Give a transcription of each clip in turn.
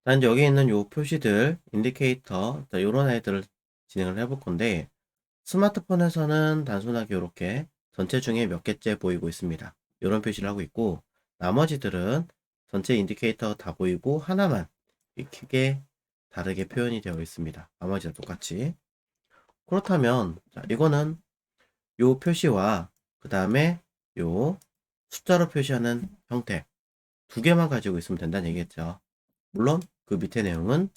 단 여기 있는 요 표시들, 인디케이터, 요런 애들을 진행을 해볼 건데, 스마트폰에서는 단순하게 이렇게 전체 중에 몇 개째 보이고 있습니다. 이런 표시를 하고 있고, 나머지들은 전체 인디케이터가 다 보이고 하나만 크게 다르게 표현이 되어 있습니다. 나머지는 똑같이. 그렇다면 자, 이거는 요 표시와 그 다음에 요 숫자로 표시하는 형태 두 개만 가지고 있으면 된다는 얘기겠죠. 물론 그 밑에 내용은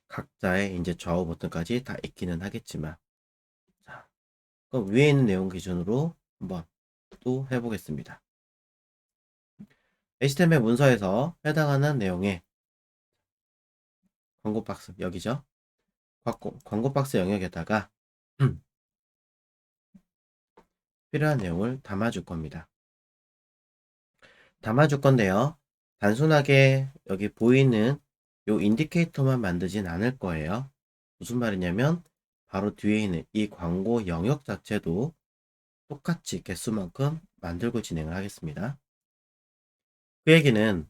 각자의 이제 좌우 버튼까지 다 있기는 하겠지만, 자, 그럼 위에 있는 내용 기준으로 한번 또 해보겠습니다. HTML 문서에서 해당하는 내용의 광고 박스 여기죠. 광고 박스 영역에다가 필요한 내용을 담아줄 겁니다. 담아줄 건데요. 단순하게 여기 보이는 요 인디케이터만 만들진 않을 거예요. 무슨 말이냐면 바로 뒤에 있는 이 광고 영역 자체도 똑같이 개수만큼 만들고 진행을 하겠습니다. 그 얘기는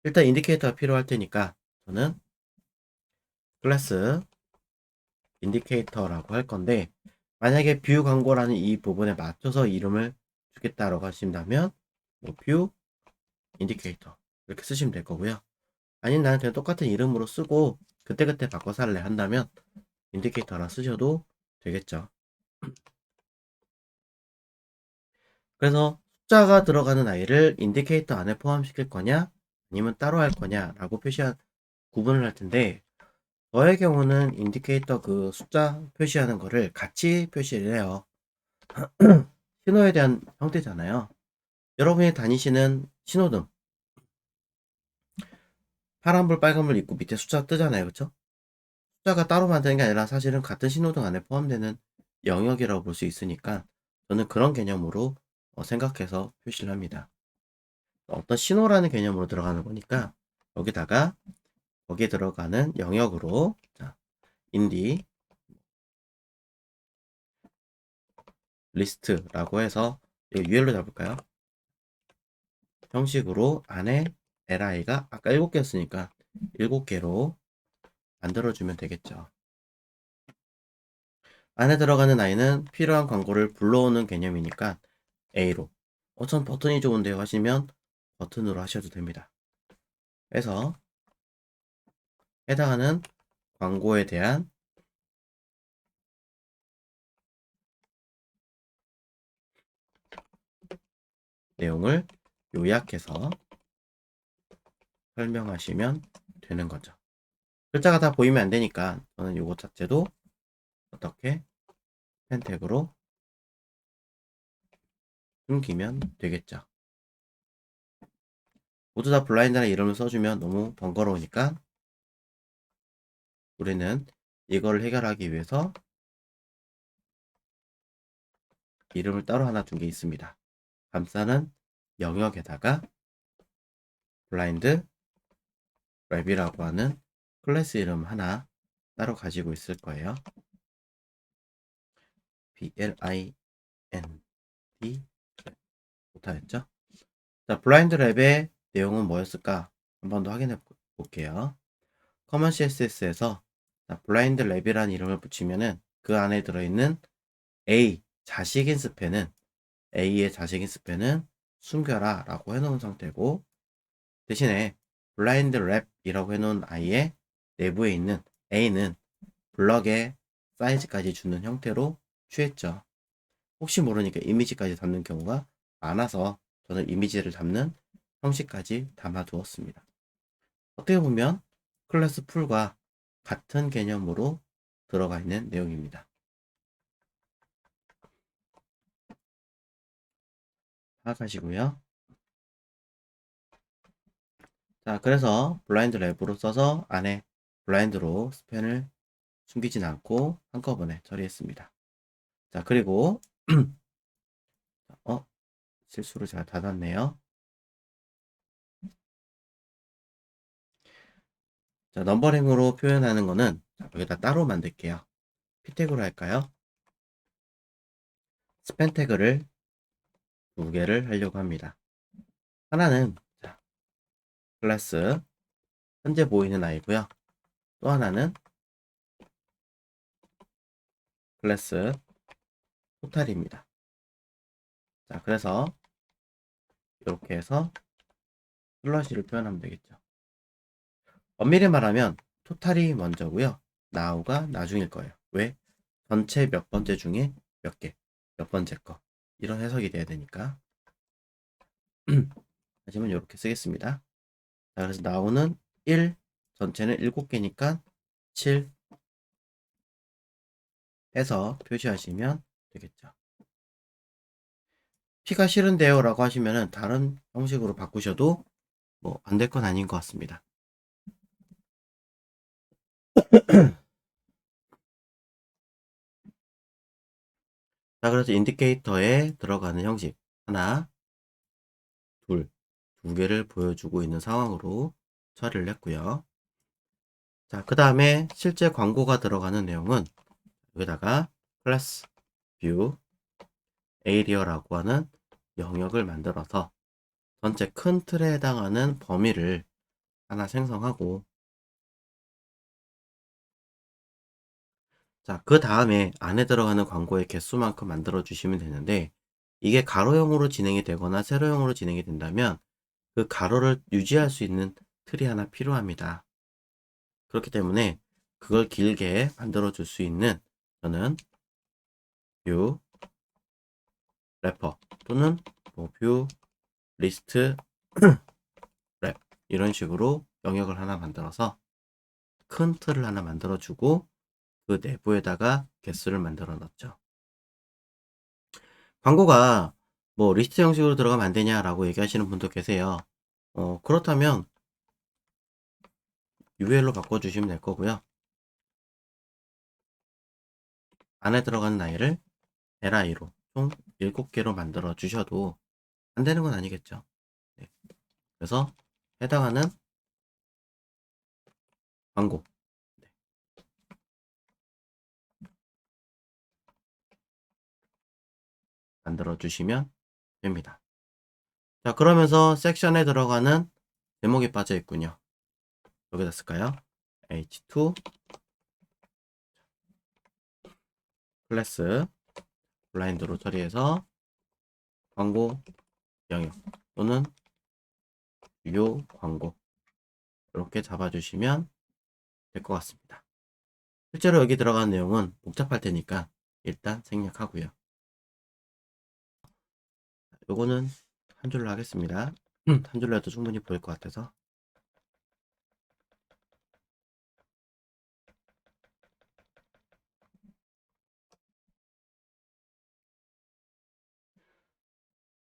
일단 인디케이터가 필요할 테니까 저는 클래스 인디케이터라고 할 건데, 만약에 뷰 광고라는 이 부분에 맞춰서 이름을 주겠다라고 하신다면 뷰 인디케이터 이렇게 쓰시면 될 거고요. 아닌 나는 그냥 똑같은 이름으로 쓰고 그때그때 바꿔서 할래 한다면 인디케이터라 쓰셔도 되겠죠. 그래서 숫자가 들어가는 아이를 인디케이터 안에 포함시킬 거냐 아니면 따로 할 거냐 라고 구분을 할 텐데, 저의 경우는 인디케이터 그 숫자 표시하는 거를 같이 표시를 해요. 신호에 대한 형태잖아요. 여러분이 다니시는 신호등 파란불 빨간불 있고 밑에 숫자 뜨잖아요. 그쵸? 숫자가 따로 만드는 게 아니라 사실은 같은 신호등 안에 포함되는 영역이라고 볼 수 있으니까 저는 그런 개념으로 생각해서 표시를 합니다. 어떤 신호라는 개념으로 들어가는 거니까 여기다가 거기에 들어가는 영역으로 자, 인디 리스트라고 해서 UL로 잡을까요? 형식으로 안에 li가 아까 7개였으니까 7개로 만들어주면 되겠죠. 안에 들어가는 i는 필요한 광고를 불러오는 개념이니까 A로. 전 버튼이 좋은데요 하시면 버튼으로 하셔도 됩니다. 그래서 해당하는 광고에 대한 내용을 요약해서 설명하시면 되는 거죠. 글자가 다 보이면 안 되니까 저는 요것 자체도 어떻게 펜 태그로 숨기면 되겠죠. 모두 다 블라인드나 이름을 써주면 너무 번거로우니까 우리는 이걸 해결하기 위해서 이름을 따로 하나 둔 게 있습니다. 감싸는 영역에다가 블라인드 랩이라고 하는 클래스 이름 하나 따로 가지고 있을 거예요. blind 못하겠죠? 자, 블라인드 랩의 내용은 뭐였을까? 한 번 더 확인해 볼게요. 커먼 CSS에서 블라인드 랩이라는 이름을 붙이면은 그 안에 들어있는 A 자식인 스페는 A의 자식인 스페는 숨겨라 라고 해놓은 상태고, 대신에 블라인드 랩이라고 해놓은 I의 내부에 있는 A는 블럭의 사이즈까지 주는 형태로 취했죠. 혹시 모르니까 이미지까지 담는 경우가 많아서 저는 이미지를 담는 형식까지 담아 두었습니다. 어떻게 보면 클래스 풀과 같은 개념으로 들어가 있는 내용입니다. 파악하시고요. 자, 그래서 블라인드 랩으로 써서 안에 블라인드로 스펜을 숨기진 않고 한꺼번에 처리했습니다. 자, 그리고 실수로 제가 닫았네요. 자, 넘버링으로 표현하는 거는 여기다 따로 만들게요. p 태그로 할까요? 스펜 태그를 두 개를 하려고 합니다. 하나는 클래스 현재 보이는 아이고요. 또 하나는 클래스 토탈입니다. 자, 그래서 이렇게 해서 슬러시를 표현하면 되겠죠. 엄밀히 말하면 토탈이 먼저고요. now가 나중일 거예요. 왜? 전체 몇 번째 중에 몇 개, 몇 번째 거. 이런 해석이 돼야 되니까. 하지만 이렇게 쓰겠습니다. 자, 그래서 now는 1, 전체는 7개니까 7 해서 표시하시면 되겠죠. P가 싫은데요 라고 하시면은 다른 형식으로 바꾸셔도 뭐 안 될 건 아닌 것 같습니다. 자, 그래서 인디케이터에 들어가는 형식 하나, 둘, 두 개를 보여주고 있는 상황으로 처리를 했고요. 자, 그 다음에 실제 광고가 들어가는 내용은 여기다가 클래스 뷰 에이리어라고 하는 영역을 만들어서 전체 큰 틀에 해당하는 범위를 하나 생성하고, 자, 그 다음에 안에 들어가는 광고의 개수만큼 만들어 주시면 되는데, 이게 가로형으로 진행이 되거나 세로형으로 진행이 된다면 그 가로를 유지할 수 있는 틀이 하나 필요합니다. 그렇기 때문에 그걸 길게 만들어 줄 수 있는 저는 뷰 래퍼 또는 뷰 리스트 랩 이런 식으로 영역을 하나 만들어서 큰 틀을 하나 만들어 주고 그 내부에다가 개수를 만들어 넣었죠. 광고가 뭐 리스트 형식으로 들어가면 안 되냐라고 얘기하시는 분도 계세요. 그렇다면 UL로 바꿔주시면 될 거고요. 안에 들어가는 아이를 LI로 총 7개로 만들어 주셔도 안 되는 건 아니겠죠. 네. 그래서 해당하는 광고 네. 만들어 주시면 됩니다. 자, 그러면서 섹션에 들어가는 제목이 빠져 있군요. 여기다 쓸까요? H2 클래스 블라인드로 처리해서 광고 영역 또는 유효 광고 이렇게 잡아주시면 될 것 같습니다. 실제로 여기 들어가는 내용은 복잡할 테니까 일단 생략하고요. 요거는 한 줄로 하겠습니다. 한 줄로 해도 충분히 보일 것 같아서.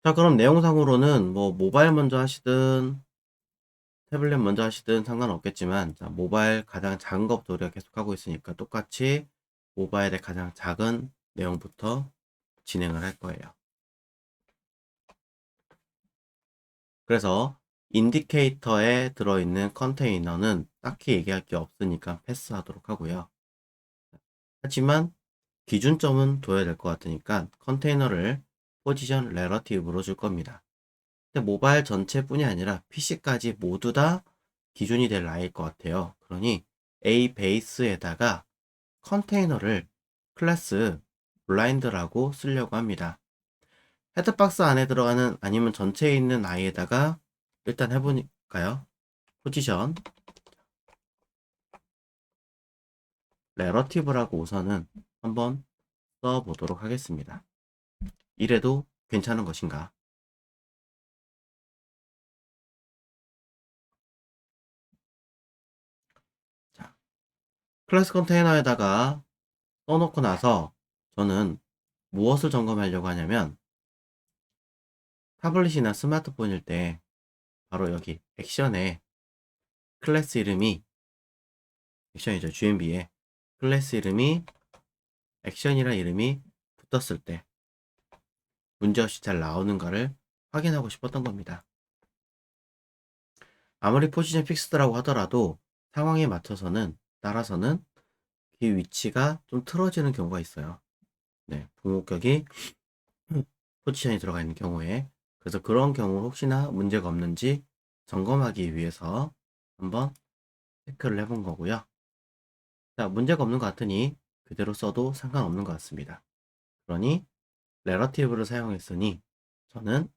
자, 그럼 내용상으로는 뭐 모바일 먼저 하시든 태블릿 먼저 하시든 상관없겠지만, 자, 모바일 가장 작은 것부터 우리가 계속하고 있으니까 똑같이 모바일의 가장 작은 내용부터 진행을 할 거예요. 그래서 인디케이터에 들어있는 컨테이너는 딱히 얘기할 게 없으니까 패스하도록 하고요. 하지만 기준점은 둬야 될 것 같으니까 컨테이너를 포지션 레러티브로 줄 겁니다. 근데 모바일 전체뿐이 아니라 PC까지 모두 다 기준이 될 나이일 것 같아요. 그러니 A 베이스에다가 컨테이너를 클래스 블라인드라고 쓰려고 합니다. 헤드박스 안에 들어가는 아니면 전체에 있는 아이에다가 일단 해보니까요. 포지션 레러티브라고 우선은 한번 써보도록 하겠습니다. 이래도 괜찮은 것인가? 자, 클래스 컨테이너에다가 써놓고 나서 저는 무엇을 점검하려고 하냐면 타블릿이나 스마트폰일 때 바로 여기 액션에 클래스 이름이 액션이죠. GMB에 클래스 이름이 액션이란 이름이 붙었을 때 문제없이 잘 나오는가를 확인하고 싶었던 겁니다. 아무리 포지션 픽스드라고 하더라도 상황에 맞춰서는 따라서는 그 위치가 좀 틀어지는 경우가 있어요. 네, 부목격이 포지션이 들어가 있는 경우에. 그래서 그런 경우 혹시나 문제가 없는지 점검하기 위해서 한번 체크를 해본 거고요. 자, 문제가 없는 것 같으니 그대로 써도 상관없는 것 같습니다. 그러니 relative를 사용했으니 저는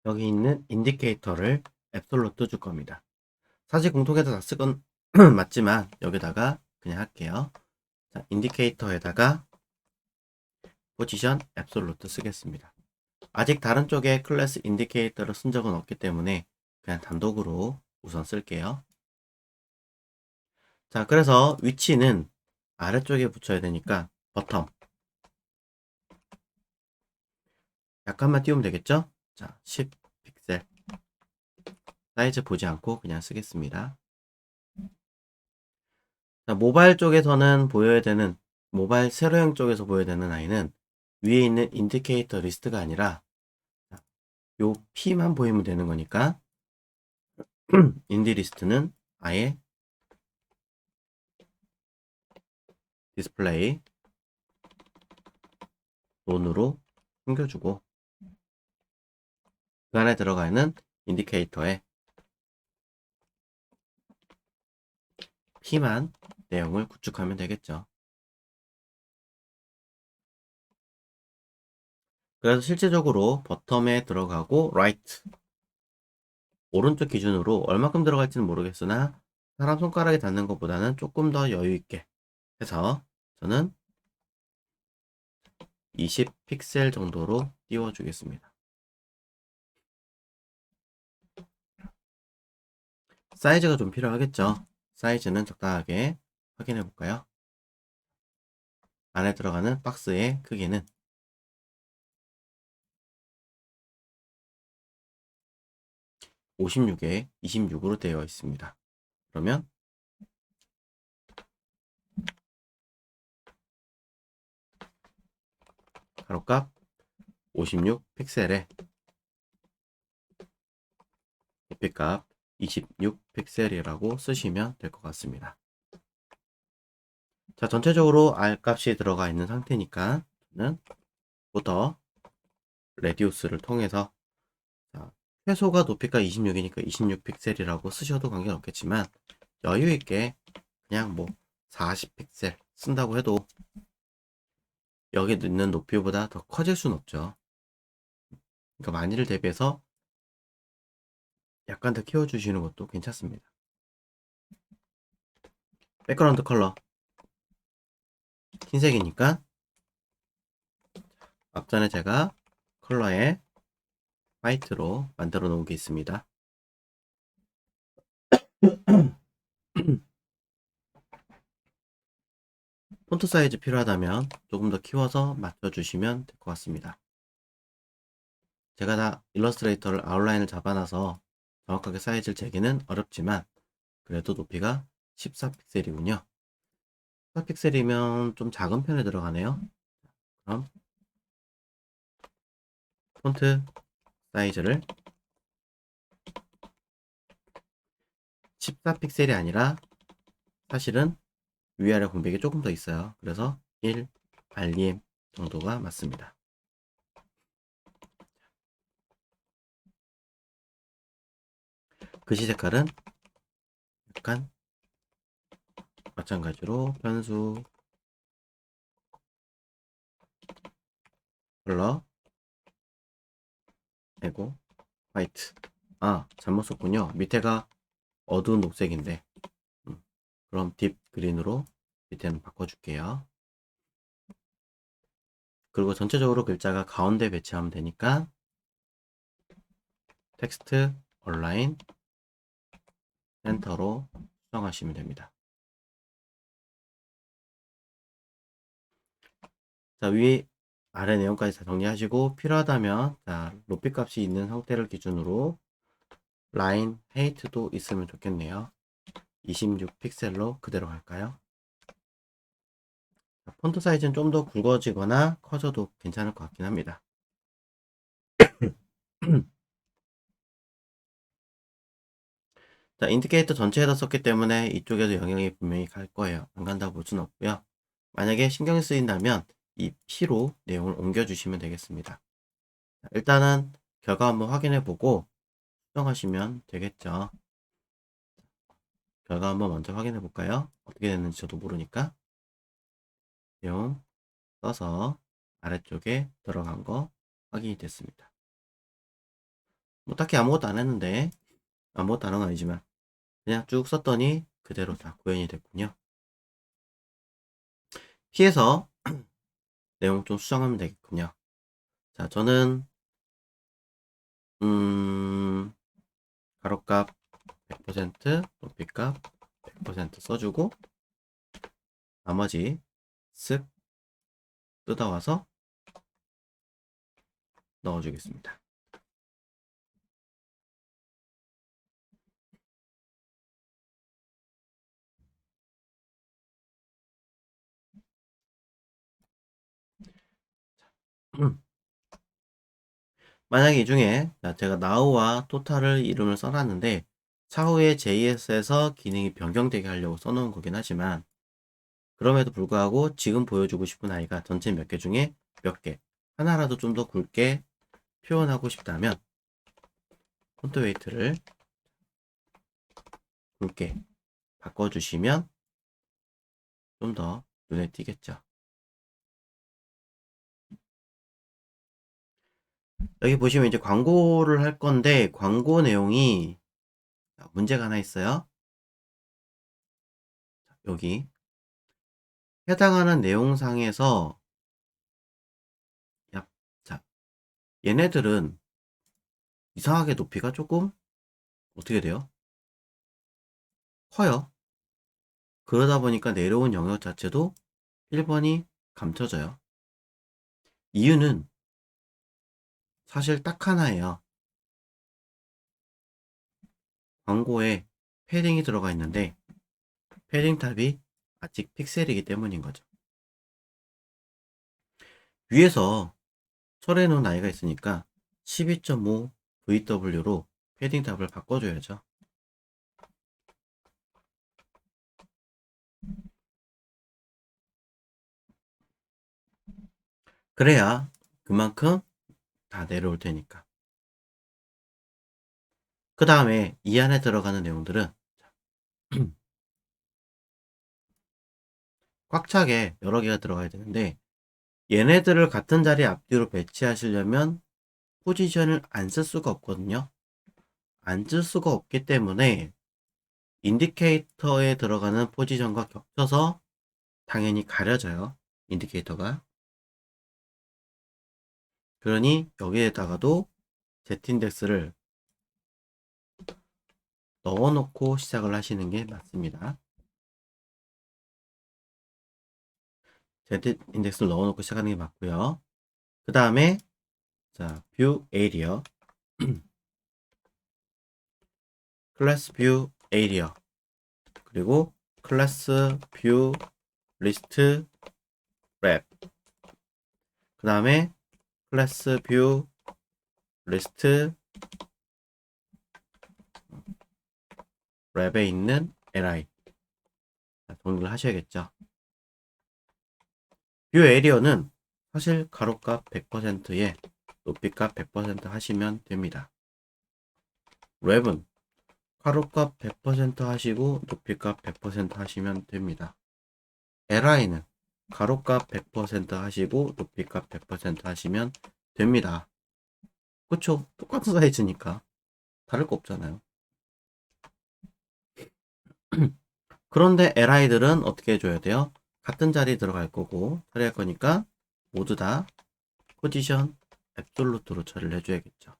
여기 있는 인디케이터를 absolute 줄 겁니다. 사실 공통해서 다 쓰건 맞지만 여기다가 그냥 할게요. 자, 인디케이터에다가 포지션 absolute 쓰겠습니다. 아직 다른 쪽에 클래스 인디케이터를 쓴 적은 없기 때문에 그냥 단독으로 우선 쓸게요. 자, 그래서 위치는 아래쪽에 붙여야 되니까 버텀 약간만 띄우면 되겠죠? 자, 10 픽셀 사이즈 보지 않고 그냥 쓰겠습니다. 자, 모바일 쪽에서는 보여야 되는 모바일 세로형 쪽에서 보여야 되는 아이는 위에 있는 인디케이터 리스트가 아니라 요 P만 보이면 되는 거니까 인디 리스트는 아예 디스플레이 논으로 숨겨주고 그 안에 들어가 있는 인디케이터에 P만 내용을 구축하면 되겠죠. 그래서 실제적으로 버텀에 들어가고 라이트 오른쪽 기준으로 얼마큼 들어갈지는 모르겠으나 사람 손가락에 닿는 것보다는 조금 더 여유 있게 해서 저는 20 픽셀 정도로 띄워주겠습니다. 사이즈가 좀 필요하겠죠. 사이즈는 적당하게 확인해 볼까요? 안에 들어가는 박스의 크기는 56에 26으로 되어 있습니다. 그러면 가로값 56 픽셀에 높이값 26 픽셀이라고 쓰시면 될 것 같습니다. 자, 전체적으로 R 값이 들어가 있는 상태니까 저는 부터 레디우스를 통해서 자, 최소가 높이가 26이니까 26 픽셀이라고 쓰셔도 관계없겠지만 여유 있게 그냥 뭐 40 픽셀 쓴다고 해도 여기 있는 높이보다 더 커질 수는 없죠. 그러니까 많이를 대비해서 약간 더 키워주시는 것도 괜찮습니다. 백그라운드 컬러 흰색이니까 앞전에 제가 컬러에 화이트로 만들어 놓은 게 있습니다. 폰트 사이즈 필요하다면 조금 더 키워서 맞춰주시면 될 것 같습니다. 제가 다 일러스트레이터를 아웃라인을 잡아놔서 정확하게 사이즈를 재기는 어렵지만 그래도 높이가 14픽셀이군요. 14픽셀이면 좀 작은 편에 들어가네요. 그럼 폰트 사이즈를 14픽셀이 아니라 사실은 위아래 공백이 조금 더 있어요. 그래서 1 REM 정도가 맞습니다. 글씨 색깔은 약간 마찬가지로 편수 컬러 그리고 화이트. 아, 잘못 썼군요. 밑에가 어두운 녹색인데 그럼 딥 그린으로 밑에는 바꿔줄게요. 그리고 전체적으로 글자가 가운데 배치하면 되니까 텍스트 얼라인 센터로 수정하시면 됩니다. 자, 위 아래 내용까지 다 정리하시고 필요하다면 자, 높이 값이 있는 상태를 기준으로 라인 헤이트도 있으면 좋겠네요. 26 픽셀로 그대로 갈까요? 자, 폰트 사이즈는 좀 더 굵어지거나 커져도 괜찮을 것 같긴 합니다. 자, 인디케이터 전체에다 썼기 때문에 이쪽에도 영향이 분명히 갈 거예요. 안 간다고 볼 수는 없고요. 만약에 신경이 쓰인다면 이 P로 내용을 옮겨주시면 되겠습니다. 자, 일단은 결과 한번 확인해 보고 수정하시면 되겠죠. 결과 한번 먼저 확인해 볼까요? 어떻게 됐는지 저도 모르니까. 내용 써서 아래쪽에 들어간 거 확인이 됐습니다. 뭐 딱히 아무것도 안 했는데, 아무것도 안 한 건 아니지만 그냥 쭉 썼더니 그대로 다 구현이 됐군요. 피해서 내용 좀 수정하면 되겠군요. 자, 저는 가로값 100%, 높이값 100% 써주고 나머지 쓱 뜯어와서 넣어주겠습니다. 만약에 이 중에 제가 now와 total을 이름을 써놨는데 차후에 JS에서 기능이 변경되게 하려고 써놓은 거긴 하지만 그럼에도 불구하고 지금 보여주고 싶은 아이가 전체 몇 개 중에 몇 개, 하나라도 좀 더 굵게 표현하고 싶다면 폰트 웨이트를 굵게 바꿔주시면 좀 더 눈에 띄겠죠. 여기 보시면 이제 광고를 할 건데 광고 내용이 문제가 하나 있어요. 여기 해당하는 내용상에서 자, 얘네들은 이상하게 높이가 조금 어떻게 돼요? 커요. 그러다 보니까 내려온 영역 자체도 1번이 감춰져요. 이유는 사실 딱 하나예요. 광고에 패딩이 들어가 있는데 패딩 탑이 아직 픽셀이기 때문인 거죠. 위에서 철해 놓은 아이가 있으니까 12.5 VW로 패딩 탑을 바꿔줘야죠. 그래야 그만큼 다 내려올 테니까. 그 다음에 이 안에 들어가는 내용들은 꽉 차게 여러 개가 들어가야 되는데 얘네들을 같은 자리 앞뒤로 배치하시려면 포지션을 안 쓸 수가 없거든요. 안 쓸 수가 없기 때문에 인디케이터에 들어가는 포지션과 겹쳐서 당연히 가려져요. 인디케이터가. 그러니 여기에다가도 Z인덱스를 넣어놓고 시작을 하시는 게 맞습니다. Z인덱스를 넣어놓고 시작하는 게 맞고요. 그 다음에 자, 뷰 에리어 클래스 뷰 에리어 그리고 클래스 뷰 리스트 랩 그 다음에 클래스 뷰 리스트 랩에 있는 li 정리를 하셔야겠죠. 뷰 에리어는 사실 가로값 100%에 높이값 100% 하시면 됩니다. 랩은 가로값 100% 하시고 높이값 100% 하시면 됩니다. li는 가로값 100% 하시고 높이값 100% 하시면 됩니다. 그쵸? 똑같은 사이즈니까 다를 거 없잖아요. 그런데 li들은 어떻게 해줘야 돼요? 같은 자리에 들어갈 거고 처리할 거니까 모두 다 포지션 앱솔루트로 처리를 해줘야겠죠.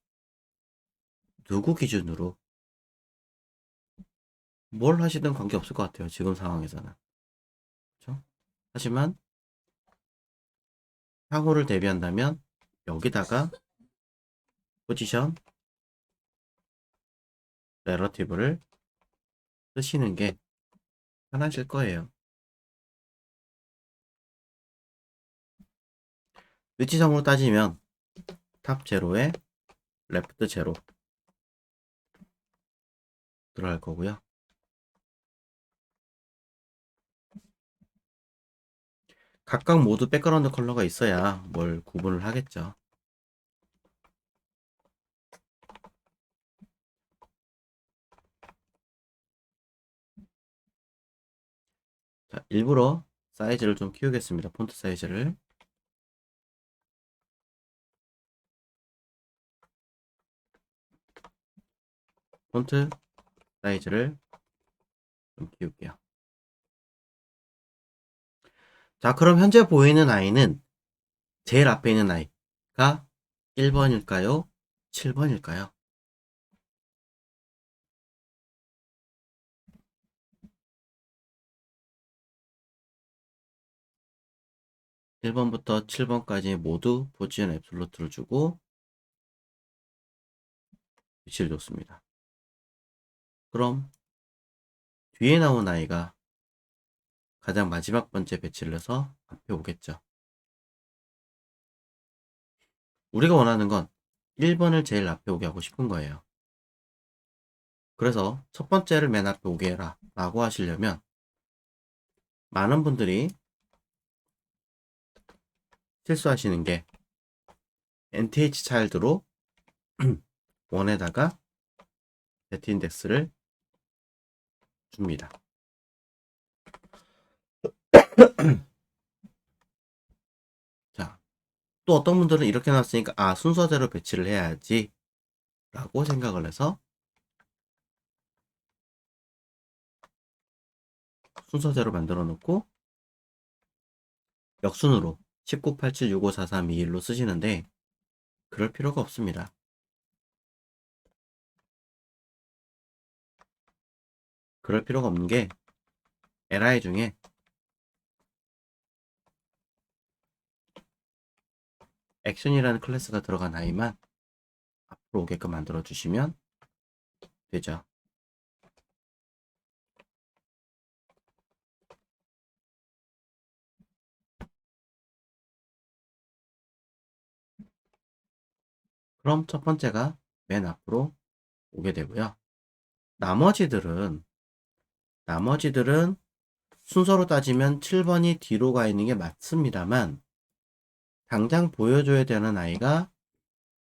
누구 기준으로 뭘 하시든 관계없을 것 같아요. 지금 상황에서는. 그렇죠? 하지만 향후를 대비한다면 여기다가 포지션 레러티브를 쓰시는 게 편하실 거예요. 위치성으로 따지면 탑 제로에 레프트 제로 들어갈 거고요. 각각 모두 백그라운드 컬러가 있어야 뭘 구분을 하겠죠. 자, 일부러 사이즈를 좀 키우겠습니다. 폰트 사이즈를. 폰트 사이즈를 좀 키울게요. 자, 그럼 현재 보이는 아이는 제일 앞에 있는 아이가 1번일까요? 7번일까요? 1번부터 7번까지 모두 포지션 앱솔루트를 주고 위치를 줬습니다. 그럼 뒤에 나온 아이가 가장 마지막 번째 배치를 해서 앞에 오겠죠. 우리가 원하는 건 1번을 제일 앞에 오게 하고 싶은 거예요. 그래서 첫 번째를 맨 앞에 오게 해라 라고 하시려면 많은 분들이 실수하시는 게 nth 차일드로 원에다가 z 인덱스를 줍니다. 자, 또 어떤 분들은 이렇게 놨으니까 아, 순서대로 배치를 해야지 라고 생각을 해서 순서대로 만들어 놓고 역순으로 19, 87, 65, 43, 21로 쓰시는데 그럴 필요가 없습니다. 그럴 필요가 없는 게 li 중에 액션이라는 클래스가 들어간 아이만 앞으로 오게끔 만들어 주시면 되죠. 그럼 첫 번째가 맨 앞으로 오게 되고요. 나머지들은 순서로 따지면 7번이 뒤로 가 있는 게 맞습니다만 당장 보여줘야 되는 아이가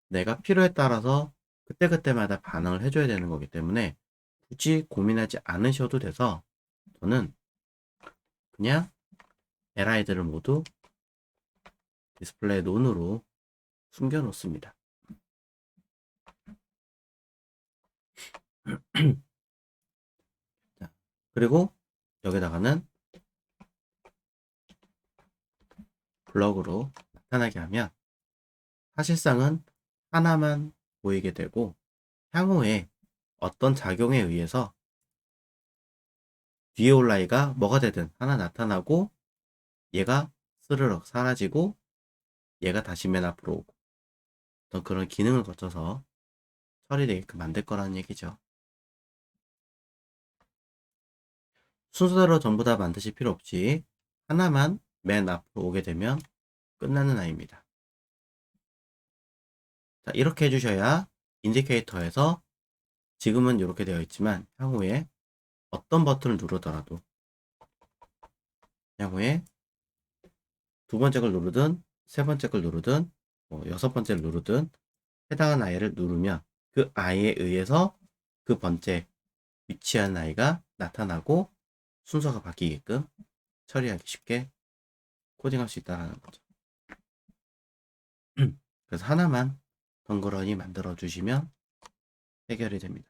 내가 필요에 따라서 그때그때마다 반응을 해줘야 되는 거기 때문에 굳이 고민하지 않으셔도 돼서 저는 그냥 li들을 모두 디스플레이 논으로 숨겨 놓습니다. 자, 그리고 여기다가는 블럭으로 나타나게 하면 사실상은 하나만 보이게 되고 향후에 어떤 작용에 의해서 뒤에 올 아이가 뭐가 되든 하나 나타나고 얘가 스르륵 사라지고 얘가 다시 맨 앞으로 오고 어떤 그런 기능을 거쳐서 처리되게끔 만들 거라는 얘기죠. 순서대로 전부 다 만드실 필요 없이 하나만 맨 앞으로 오게 되면 끝나는 아이입니다. 자, 이렇게 해주셔야 인디케이터에서 지금은 이렇게 되어 있지만 향후에 어떤 버튼을 누르더라도 향후에 두 번째 걸 누르든 세 번째 걸 누르든 여섯 번째를 누르든 해당하는 아이를 누르면 그 아이에 의해서 그 번째 위치한 아이가 나타나고 순서가 바뀌게끔 처리하기 쉽게 코딩할 수 있다는 거죠. 그래서 하나만 덩그러니 만들어 주시면 해결이 됩니다.